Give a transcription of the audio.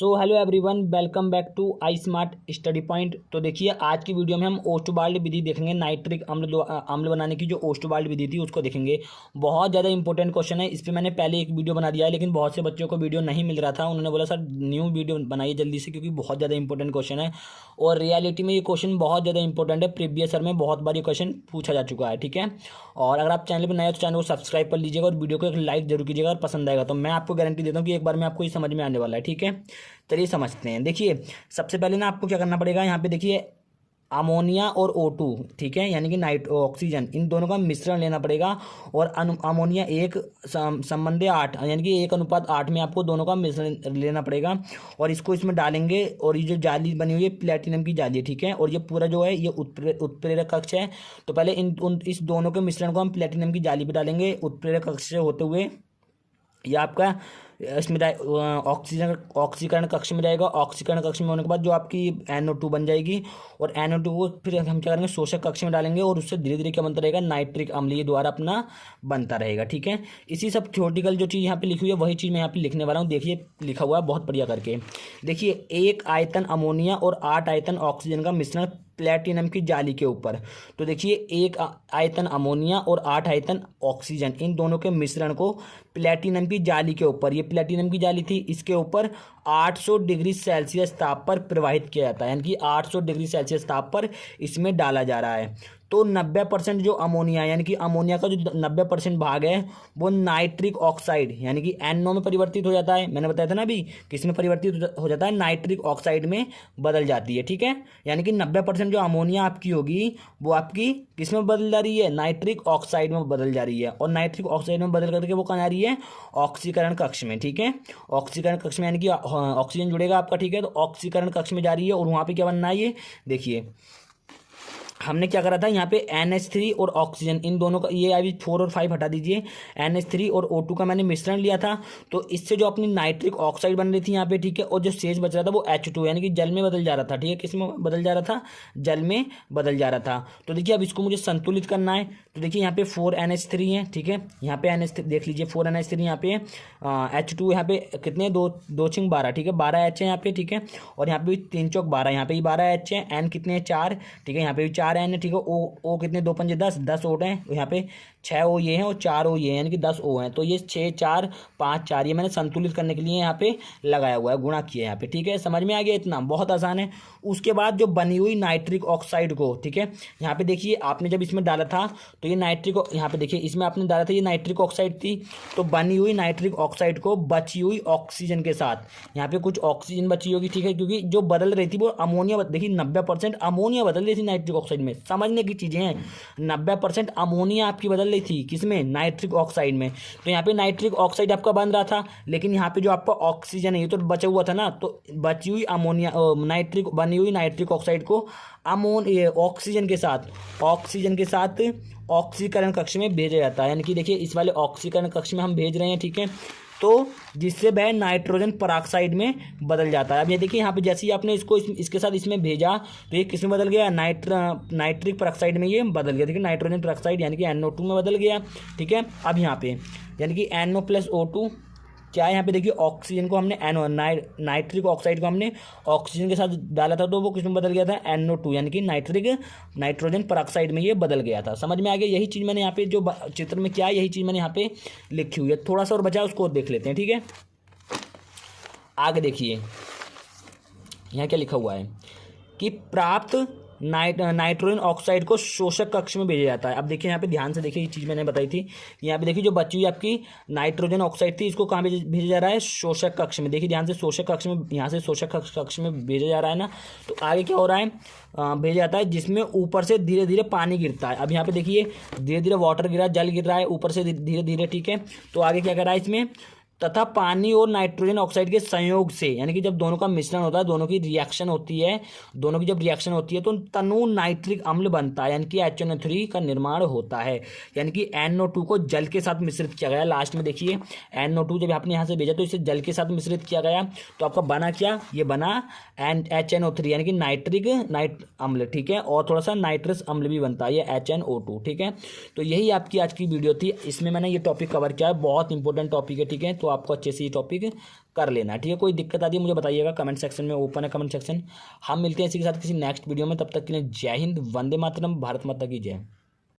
So hello everyone, welcome back to I smart study point. तो देखिए आज की वीडियो में हम ओस्टोबाल्ड विधि देखेंगे। नाइट्रिक अम्ल बनाने की जो ओस्टोबाल्ड विधि थी उसको देखेंगे। बहुत ज़्यादा इंपॉर्टेंट क्वेश्चन है। इस पर मैंने पहले एक वीडियो बना दिया है, लेकिन बहुत से बच्चों को वीडियो नहीं मिल रहा था। उन्होंने बोला सर न्यू वीडियो बनाइए जल्दी से, क्योंकि बहुत ज़्यादा इंपॉर्टेंट क्वेश्चन है। और रियलिटी में ये क्वेश्चन बहुत ज़्यादा इंपॉर्टेंट है। प्रीवियस ईयर में बहुत बार ये क्वेश्चन पूछा जा चुका है, ठीक है। और अगर आप चैनल पर नए हो तो चैनल को सब्सक्राइब कर लीजिएगा और वीडियो को एक लाइक जरूर कीजिएगा। और पसंद आएगा तो मैं आपको गारंटी देता हूँ कि एक बार में आपको ये समझ में आने वाला है, ठीक है। चलिए समझते हैं। देखिए सबसे पहले ना आपको क्या करना पड़ेगा, यहाँ पे देखिए अमोनिया और O2, ठीक है, यानी कि ऑक्सीजन, इन दोनों का मिश्रण लेना पड़ेगा। और अमोनिया एक संबंधी 8 यानी कि 1:8 में आपको दोनों का मिश्रण लेना पड़ेगा। और इसको इसमें डालेंगे। और ये जो जाली बनी हुई है प्लेटिनम की जाली है, ठीक है। और ये पूरा जो है ये उत्प्रेरक कक्ष है। तो पहले इस दोनों के मिश्रण को हम प्लेटिनम की जाली पर डालेंगे। उत्प्रेरक कक्ष से होते हुए ये आपका इसमें ऑक्सीकरण कक्ष में जाएगा। ऑक्सीकरण कक्ष में होने के बाद जो आपकी NO2 बन जाएगी। और NO2 को फिर हम क्या करेंगे, शोषक कक्ष में डालेंगे। और उससे धीरे धीरे क्या बनता रहेगा, नाइट्रिक अम्ल ये द्वारा अपना बनता रहेगा, ठीक है। इसी सब थ्योरेटिकल जो चीज़ यहाँ पे लिखी हुई है वही चीज़ मैं यहाँ पे लिखने वाला हूँ। देखिए लिखा हुआ है बहुत बढ़िया करके। देखिए 1 आयतन अमोनिया और 8 आयतन ऑक्सीजन का मिश्रण प्लेटिनम की जाली के ऊपर। तो देखिए 1 आयतन अमोनिया और 8 आयतन ऑक्सीजन, इन दोनों के मिश्रण को प्लेटिनम की जाली के ऊपर, ये प्लेटिनम की जाली थी, इसके ऊपर 800 डिग्री सेल्सियस ताप पर प्रवाहित किया जाता है। यानी कि 800 डिग्री सेल्सियस ताप पर इसमें डाला जा रहा है। तो 90% जो अमोनिया यानी कि अमोनिया का जो 90% भाग है वो नाइट्रिक ऑक्साइड यानी कि NO में परिवर्तित हो जाता है। मैंने बताया था ना अभी, किसमें परिवर्तित हो जाता है, नाइट्रिक ऑक्साइड में बदल जाती है, ठीक है। यानी कि 90% जो अमोनिया आपकी होगी वो आपकी किस में बदल जा रही है, नाइट्रिक ऑक्साइड में बदल जा रही है। और नाइट्रिक ऑक्साइड में बदल करके वो कहाँ जा रही है, ऑक्सीकरण कक्ष में, ठीक है। ऑक्सीकरण कक्ष में यानी कि ऑक्सीजन जुड़ेगा आपका, ठीक है। तो ऑक्सीकरण कक्ष में जा रही है और वहाँ पे क्या बनना है, ये देखिए हमने क्या करा था, यहाँ पे NH3 और ऑक्सीजन, इन दोनों का, ये अभी 4 और 5 हटा दीजिए। NH3 और O2 का मैंने मिश्रण लिया था। तो इससे जो अपनी नाइट्रिक ऑक्साइड बन रही थी यहाँ पे, ठीक है। और जो शेष बच रहा था वो H2 यानी कि जल में बदल जा रहा था, ठीक है। किस में बदल जा रहा था, जल में बदल जा रहा था। तो देखिए अब इसको मुझे संतुलित करना है। तो देखिए यहाँ पे 4 NH3 है, ठीक है। यहाँ पे NH3 देख लीजिए, 4 NH3 यहाँ पे H2 यहाँ पे कितने, 2 2 12, ठीक है। 12 H है यहाँ पे, ठीक है। और यहाँ पे भी 3 चौक 12, यहाँ पे भी 12 H है। N कितने हैं, 4, ठीक है। यहाँ पे भी 4 N है, ठीक है। O कितने, 2 5 10 O हैं। यहाँ पे 6 O ये हैं और 4 O ये हैं, यानी कि 10 O हैं। तो ये 6 4 5 4 ये मैंने संतुलित करने के लिए यहाँ पे लगाया हुआ है, गुणा किया है यहाँ पे, ठीक है। समझ में आ गया, इतना बहुत आसान है। उसके बाद जो बनी हुई नाइट्रिक ऑक्साइड को, ठीक है, यहाँ पे देखिए आपने जब इसमें डाला था तो ये नाइट्रिक, यहाँ पे देखिए इसमें आपने डाला था, ये नाइट्रिक ऑक्साइड थी। तो बनी हुई नाइट्रिक ऑक्साइड को बची हुई ऑक्सीजन के साथ, यहाँ पे कुछ ऑक्सीजन बची होगी, ठीक है, क्योंकि जो बदल रही थी वो अमोनिया, देखिए 90% अमोनिया बदल रही थी नाइट्रिक ऑक्साइड में। समझने की चीज़ें हैं, 90% अमोनिया आपकी बदल रही थी किसमें, नाइट्रिक ऑक्साइड में। तो यहाँ पे नाइट्रिक ऑक्साइड आपका बन रहा था, लेकिन यहाँ पे जो आपका ऑक्सीजन है ये तो बचा हुआ था ना। तो बची हुई अमोनिया बनी हुई नाइट्रिक ऑक्साइड को ऑक्सीजन के साथ ऑक्सीकरण कक्ष में भेजा जाता है। यानी कि देखिए इस वाले ऑक्सीकरण कक्ष में हम भेज रहे हैं, ठीक है। तो जिससे वह नाइट्रोजन पेरोक्साइड में बदल जाता है। अब ये देखिए यहाँ पे जैसे ही आपने इसको इसके साथ इसमें भेजा तो ये किस में बदल गया, नाइट्रिक पेरोक्साइड में ये बदल गया, देखिए नाइट्रोजन पेरोक्साइड यानी कि NO2 में बदल गया, ठीक है। अब यहाँ पे यानी कि NO + O2 क्या है, यहाँ पे देखिए ऑक्सीजन को हमने नाइट्रिक ऑक्साइड को हमने ऑक्सीजन के साथ डाला था, तो वो किस में बदल गया था, NO2 यानी कि नाइट्रोजन पेरोक्साइड में ये बदल गया था। समझ में आ गया। यही चीज़ मैंने यहाँ पे जो चित्र में क्या है, यही चीज़ मैंने यहाँ पे लिखी हुई है। थोड़ा सा और बचा उसको देख लेते हैं, ठीक है। आगे देखिए यहाँ क्या लिखा हुआ है कि प्राप्त नाइट्रोजन ऑक्साइड को शोषक कक्ष में भेजा जाता है। अब देखिए यहाँ पे ध्यान से देखिए, ये चीज़ मैंने बताई थी। यहाँ पे देखिए जो बची हुई आपकी नाइट्रोजन ऑक्साइड थी, इसको कहाँ भेजा जा रहा है, शोषक कक्ष में। देखिए ध्यान से, शोषक कक्ष में, यहाँ से शोषक कक्ष में भेजा जा रहा है ना। तो आगे क्या हो रहा है, भेजा जाता है जिसमें ऊपर से धीरे धीरे पानी गिरता है। अब यहाँ पे देखिए धीरे धीरे वाटर गिरा, जल गिर रहा है ऊपर से धीरे धीरे, ठीक है। तो आगे क्या कर रहा है इसमें, तथा पानी और नाइट्रोजन ऑक्साइड के संयोग से, यानी कि जब दोनों का मिश्रण होता है, दोनों की रिएक्शन होती है, दोनों की जब रिएक्शन होती है तो तनु नाइट्रिक अम्ल बनता है, यानी कि HNO3 का निर्माण होता है। यानी कि NO2 को जल के साथ मिश्रित किया गया। लास्ट में देखिए NO2 जब आपने यहाँ से भेजा तो इसे जल के साथ मिश्रित किया गया, तो आपका बना क्या, ये बना HNO3 यानी कि नाइट अम्ल, ठीक है। और थोड़ा सा नाइट्रस अम्ल भी बनता है, ये HNO2, ठीक है। तो यही आपकी आज की वीडियो थी, इसमें मैंने ये टॉपिक कवर किया है, बहुत इंपॉर्टेंट टॉपिक है, ठीक है। तो आपको अच्छे से ये टॉपिक कर लेना है, ठीक है। कोई दिक्कत आती है मुझे बताइएगा, कमेंट सेक्शन में ओपन है कमेंट सेक्शन। हम मिलते हैं इसी के साथ किसी नेक्स्ट वीडियो में, तब तक के लिए जय हिंद, वंदे मातरम, भारत माता की जय।